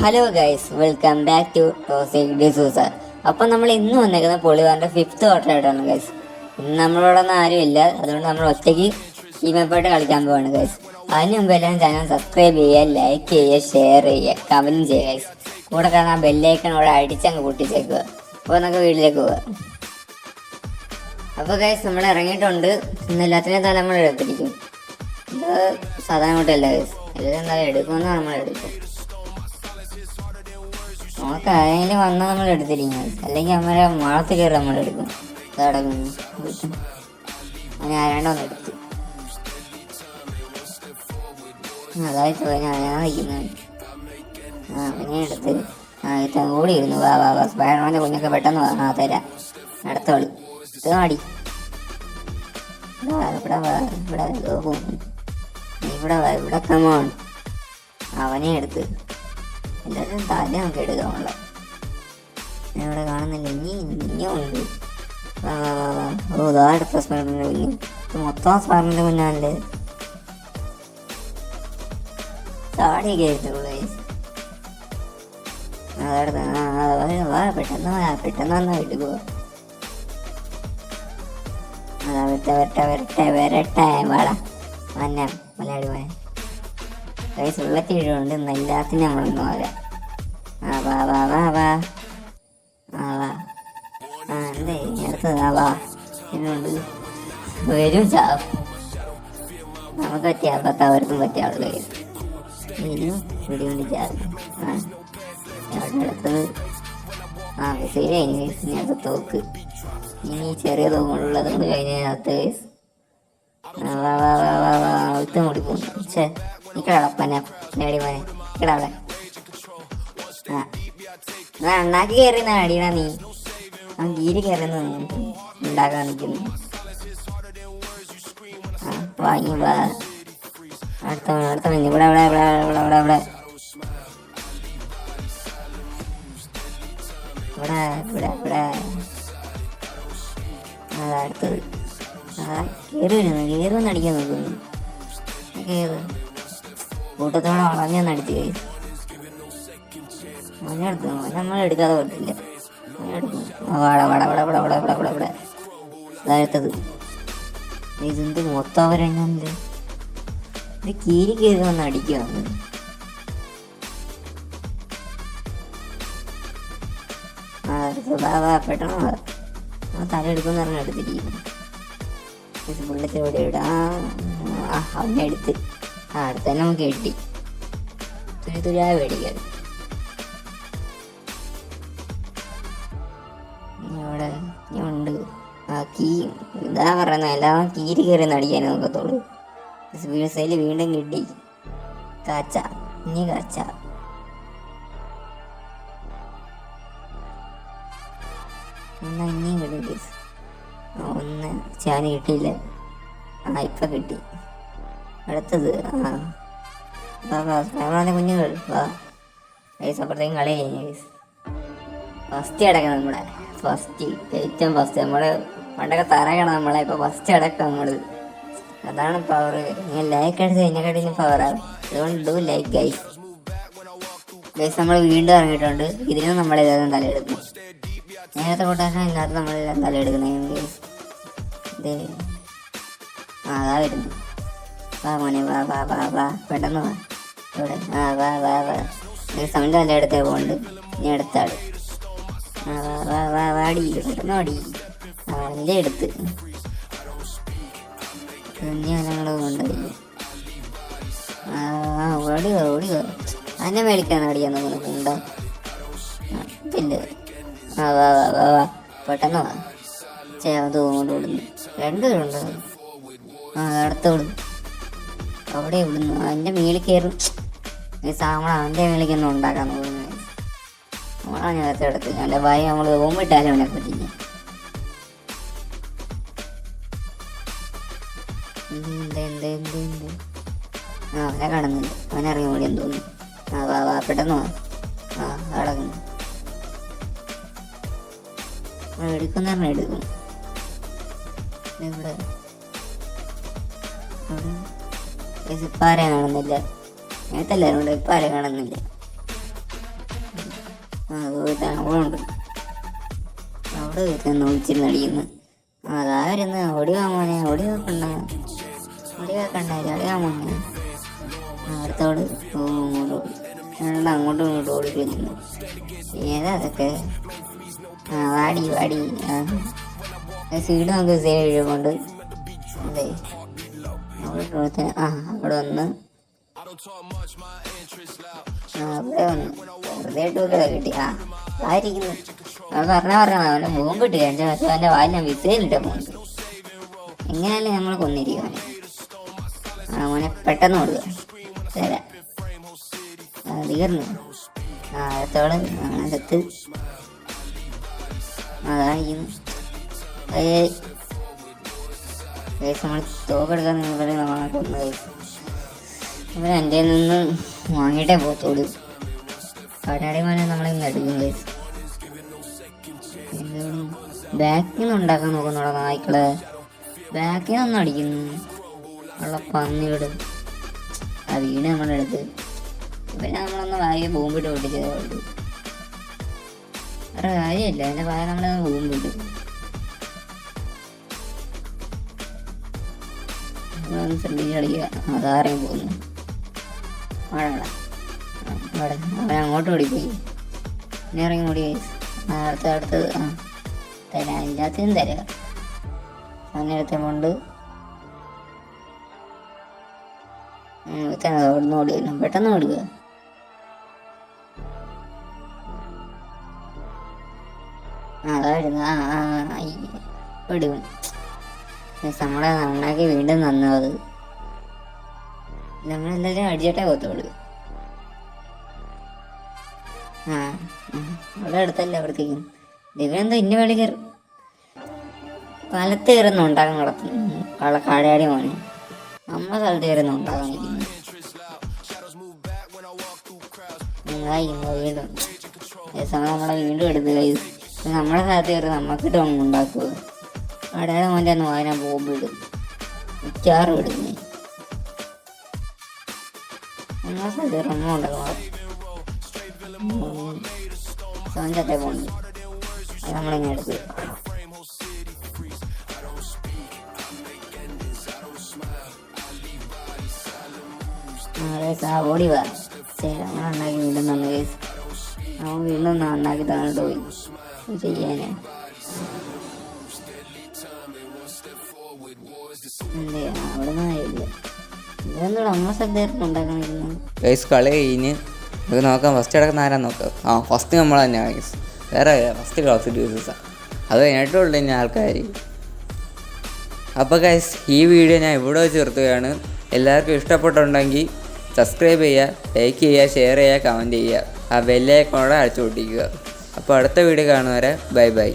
Hello guys, welcome back to toxic D'Souza. അപ്പം നമ്മൾ ഇന്ന് വന്നേക്കുന്ന പൊളിവാറിൻ്റെ 5th ക്വാർട്ടർ ആയിട്ടാണ് ഗൈസ്. ഇന്ന് നമ്മളോടൊന്നും ആരുമില്ല, അതുകൊണ്ട് നമ്മൾ ഒറ്റയ്ക്ക് ടീമപ്പായിട്ട് കളിക്കാൻ പോവാണ് ഗൈസ്. അതിന് മുമ്പ് എല്ലാം ചാനൽ സബ്സ്ക്രൈബ് ചെയ്യുക, ലൈക്ക് ചെയ്യുക, ഷെയർ ചെയ്യുക, കമൻറ്റ് ചെയ്യുക ഗൈസ്. കൂടെ കാണാൻ ബെല്ലൈക്കൺ അവിടെ അടിച്ചങ്ങ് പൊട്ടിച്ചേക്കുക. അപ്പോൾ നമുക്ക് വീട്ടിലേക്ക് പോവാം. അപ്പോൾ ഗൈസ് നമ്മൾ ഇറങ്ങിയിട്ടുണ്ട്. ഇന്ന് എല്ലാത്തിനെയും തന്നെ നമ്മൾ എടുത്തിരിക്കും. ഇത് സാധാരണ കൂട്ടല്ല ഗൈസ്, എല്ലാം എന്തായാലും എടുക്കുമെന്ന് നമ്മൾ എടുക്കും. നമുക്ക് ആരെങ്കിലും വന്നാൽ നമ്മൾ എടുത്തിരിക്കും, അല്ലെങ്കിൽ അമ്മരെ മാളത്തിൽ കയറി നമ്മൾ എടുക്കും. അതടക്കുന്നു അങ്ങനെ ആരാണ്ടൊന്ന് എടുത്ത് അതായിട്ട് ഞാൻ നിൽക്കുന്നത്. പിന്നെ എടുത്ത് ഓടി ഇരുന്നു. വാ വാ വാ സ്പൈഡർമാൻ്റെ കുഞ്ഞൊക്കെ പെട്ടെന്ന് വാ. തരാം അടുത്തോളൂ. ഇത് മാടി ഇവിടെ വാ, ഇവിടെ ഇവിടെ വാ, ഇവിടെ കമോൺ. അവനെ എടുത്ത് എല്ലാവരും തല നമുക്ക് എടുക്കാനുള്ള ഇവിടെ കാണുന്നില്ല. ഇനിയും ഉണ്ട്. ഓ ഇതാ അടുത്ത സ്പൈഡറിൻ്റെ കുഞ്ഞ്. ഇത് മൊത്തം സ്പൈഡറിൻ്റെ കുഞ്ഞാണല്ലേ. താടി കയറ്റുള്ളൂ. അതടുത്ത് പെട്ടെന്ന് വന്നാൽ വീട്ടിൽ പോവാ. അതാ വരട്ടെ വാട മഞ്ഞ മലയാളി പോയ കൈ സുള്ളത്തി വീഴുകൊണ്ട് ഇന്ന് എല്ലാത്തിനും നമ്മളൊന്നും ആകാം. വാ വാ വാ വാ വാ എന്തേ അടുത്തത് വാ എന്നുണ്ട് വരും ചാവും. നമുക്ക് പറ്റിയ പത്ത് അവർക്കും പറ്റിയാവുള്ളൂ. വരും പിടികൊണ്ട് ചാവും. അടുത്തത് ശരിയായി. ഇനി തോക്ക്, ഇനി ചെറിയ തോക്കുള്ളത് കൊണ്ട് കഴിഞ്ഞതിനകത്ത് ഒത്തും കൂടി പോകുന്നു. പക്ഷേ നിക്കടപ്പനെ നേടി മോനെ കിടാവെ. അണ്ണാക്കി കയറിയുന്ന അടിയണ നീ. അവൻ ഗീരി കയറുന്ന ഉണ്ടാക്കാൻ നിൽക്കുന്നു. വാങ്ങി വാ. അടുത്ത മഞ്ഞ് ഇവിടെ ഇവിടെ ഇവിടെ ഇവിടെ ഇവിടെ ഇവിടെ ഇവിടെ ഇവിടെ ഇവിടെ അടുത്തത് കയറുമെന്ന് അടിക്കാൻ നോക്കുന്നു. കൂട്ടത്തോടെ വളഞ്ഞൊന്ന് അടിച്ച് കഴിയും. മഞ്ഞെടുത്തു നമ്മൾ എടുക്കാതെ പറ്റില്ല. ഇവിടെ അതായത് ഇതെന്ത് മൊത്തം അവരെണ്ണ ഇത് കീരി കയറി വന്ന് അടിക്കുകയാണ്. പെട്ടെന്ന് തല എടുക്കുമെന്ന് പറഞ്ഞാൽ എടുത്തിരിക്കുന്നു. ബുള്ളറ്റ് എവിടെ ഇടാ. അവനെ എടുത്ത് അടുത്ത് തന്നെ നമുക്ക് കിട്ടി. തുരാ മേടിക്കാൻ ഇവിടെ ഉണ്ട്. ഇതാ പറയുന്ന എല്ലാം കീരി കയറി നടിക്കാൻ നോക്കത്തുള്ളൂ. സൈഡിൽ വീണ്ടും കിട്ടി. കാച്ച ഇനി കാച്ച ഇനിയും കിട്ടി. ഒന്ന് ചാന് കിട്ടിയില്ല. ഇപ്പം കിട്ടി. അടുത്തത് കുഞ്ഞുങ്ങൾ വാ. അപ്പുറത്തേക്കും കളി കഴിഞ്ഞു. ഫസ്റ്റ് അടക്കം നമ്മുടെ ഏറ്റവും ഫസ്റ്റ് നമ്മുടെ പണ്ടൊക്കെ തറയണം നമ്മളെ. ഇപ്പോൾ ഫസ്റ്റ് അടക്കം നമ്മൾ. അതാണ് പവർ. ഞാൻ ലൈക്ക് അടിച്ച് അതിനെക്കാട്ടിലും പവറാണ്. അതുകൊണ്ട് ലൈക്ക് ഗൈസ്. നമ്മൾ വീണ്ടും ഇറങ്ങിയിട്ടുണ്ട്. ഇതിനും നമ്മളെല്ലാം തലയെടുക്കും. നേരത്തെ കൂട്ടാക്കാൻ ഇല്ലാത്ത നമ്മളെല്ലാം തലയെടുക്കുന്നത് ഗൈസ്. അതാ വരുന്നു. വാ മോനെ വാ വാ വാ വാ പെട്ടെന്ന് വാ. ഇവിടെ വാ വാ വാ സൗണ്ട് നല്ല എടുത്തേ പോണ്ട്. ഇനി അടുത്താട് വാ വാ വാ വാടി പെട്ടെന്ന് വാടി. എൻ്റെ എടുത്ത് ഞങ്ങൾ കൊണ്ടുപോയി. ഓടി അതിനെ മേടിക്കാൻ അടിക്കാൻ നോക്കുന്നു. ഉണ്ടോ ഇല്ല. വാ വാ വാ വാ പെട്ടെന്ന് വാ. അത് കൊണ്ട് വിടുന്നു. രണ്ടുപേരുണ്ട്. അടുത്ത് വിടുന്നു. അവിടെ വിടുന്നു. അതിൻ്റെ മേളിൽ കയറും. സാമള അവൻ്റെ മേളിക്കൊന്നും ഉണ്ടാക്കാൻ നോക്കുന്നത്. നമ്മളാണ് നേരത്തെ എടുത്ത് എൻ്റെ ഭയം നമ്മൾ ഓമിട്ടാലും അവനെ പറ്റില്ല. അവനെ കാണുന്നില്ല. അവനിറങ്ങി ഓടിയെന്ന് തോന്നുന്നു. വാ വാ പെട്ടെന്ന് വാ. അടക്കുന്നു. എടുക്കുന്ന എടുക്കും. ഇവിടെ ഇപ്പം ആരെയും കാണുന്നില്ല. നേരത്തെ എല്ലാവരും ഉണ്ട്. ഇപ്പം ആരെയും കാണുന്നില്ല. അവിടെ ഉണ്ട്, അവിടെ നോക്കിച്ചിരുന്ന് അടിക്കുന്നു. അതായിരുന്നു ഒടിവാ മോനെ, ഒടിവാ കണ്ട, ഒടിവാ കണ്ടായിരുന്നു, ഒടിവാ മോനെ. അടുത്തോട് അങ്ങോട്ട് ഓടി, അങ്ങോട്ടും ഇങ്ങോട്ടും ഓടിക്കുന്നു. ഏതാ അതൊക്കെ? വാടി വാടി സീഡ് നമുക്ക് സേവ് കൊണ്ട് അതെ അവിടെ അവിടെ വന്ന് അവിടെ വന്ന് വെറുതെ ഇട്ടൊക്കെ കിട്ടി. ആയിരിക്കുന്നു പറഞ്ഞ അവനെ ബോംബ് കിട്ടി. പക്ഷെ അവൻ്റെ വായിൽ ഞാൻ വിസയിലിട്ട പോകുന്നത്. എങ്ങനെയല്ലേ നമ്മൾ കൊന്നിരിക്കും അവനെ പെട്ടെന്ന് കൊടുക്കുക. തരാം തീർന്നു. അടുത്തോളം അടുത്ത് അതായിരിക്കുന്നു. നമ്മൾ തോക്കെടുക്കാൻ നിങ്ങളെ നമ്മളെ കൊന്നത്. ഇവൻ എൻ്റെ നിന്ന് വാങ്ങിയിട്ടേ പോത്തോളൂ. കടാടിമാനെ നമ്മളിന്ന് എടുക്കും. ബാക്കിൽ നിന്ന് ഉണ്ടാക്കാൻ നോക്കുന്നുണ്ടോ നായ്ക്കളെ? ബാക്കിൽ നിന്ന് അടിക്കുന്നു ഉള്ള പന്നിയോട്. ആ വീട് നമ്മുടെ അടുത്ത് പിന്നെ നമ്മളൊന്ന് വായ ബോംബിട്ട് പൊട്ടിച്ചതേ ഉള്ളൂ. വേറെ കാര്യമില്ല, എൻ്റെ വായ നമ്മളൊന്ന് ബോംബിട്ട് നമ്മളൊന്ന് ശ്രദ്ധിച്ച് കളിക്കുക. അതാറിയും പോകുന്നു. അവിടെ അവൻ അങ്ങോട്ട് ഓടിപ്പോയി. ഇനി ഇറങ്ങി ഓടി. അടുത്തത് തരാം, എല്ലാത്തിനും തരാം. അതിനടുത്ത് കൊണ്ട് അവിടുന്ന് ഓടിക്കണം, പെട്ടെന്ന് ഓടുക. അതായിരുന്നു പെടും നമ്മളെ നന്നാക്കി വീണ്ടും നന്നത്. നമ്മളെന്തായാലും അടിച്ചിട്ടേ പോത്തോളൂ. അവിടെ അടുത്തല്ല അവിടത്തേക്കും. ഇവരെന്തോ ഇന്ന വേളി കയറി സ്ഥലത്ത് കയറുന്നു ഉണ്ടാക്കാൻ കിടത്തുന്നു. കാടാടി മോനെ നമ്മളെ സ്ഥലത്ത് കയറുന്നു ഉണ്ടാകാൻ നിൽക്കുന്നു. വീണ്ടും സമയം നമ്മളെ വീണ്ടും എടുത്ത് കൈ നമ്മളെ സ്ഥലത്ത് കയറി നമ്മക്കിട്ട് ഉണ്ടാക്കുക. കാടാടി മോൻ്റെ ഒന്ന് വായന ബോംബ് ഇടും, മിക്കാറും ഇടുന്നേ. നമ്മളെ സ്ഥലത്ത് കയറി അമ്മ ഉണ്ടാക്കണം. സോഞ്ചത്തെ പോകുന്നു. അത് നമ്മളിങ്ങനെ എടുക്കുക. ഓടി വാ. ശരി, നമ്മളുണ്ടാക്കി വീണ്ടും തന്നു കേസ്. അവൻ വീണ്ടും നന്നാക്കി തന്നിട്ട് പോയി. ചെയ്യാനേ എന്തേ അവിടെ നിന്നില്ല. ഇതെന്തോ നമ്മളെ ശ്രദ്ധ ഉണ്ടാക്കണിരിക്കുന്നു. ഗൈസ് കളി കഴിഞ്ഞ് നമുക്ക് നോക്കാം. ഫസ്റ്റ് കിടക്കുന്ന ആരാന്ന് നോക്കാം. ഫസ്റ്റ് നമ്മൾ തന്നെ ഗൈസ്. വേറെ ഫസ്റ്റ് ക്ലാസ് ഡ്യൂസസാണ്. അത് കഴിഞ്ഞിട്ടുള്ളൂ ഇനി ആൾക്കാർ. അപ്പോൾ ഗൈസ് ഈ വീഡിയോ ഞാൻ ഇവിടെ വെച്ച് നിർത്തുകയാണ്. എല്ലാവർക്കും ഇഷ്ടപ്പെട്ടുണ്ടെങ്കിൽ സബ്സ്ക്രൈബ് ചെയ്യുക, ലൈക്ക് ചെയ്യുക, ഷെയർ ചെയ്യുക, കമൻറ്റ് ചെയ്യുക. ആ ബെല്ലൈക്കണോടെ അടിച്ചു പൊട്ടിക്കുക. അപ്പോൾ അടുത്ത വീഡിയോ കാണുന്നവരെ ബൈ ബൈ.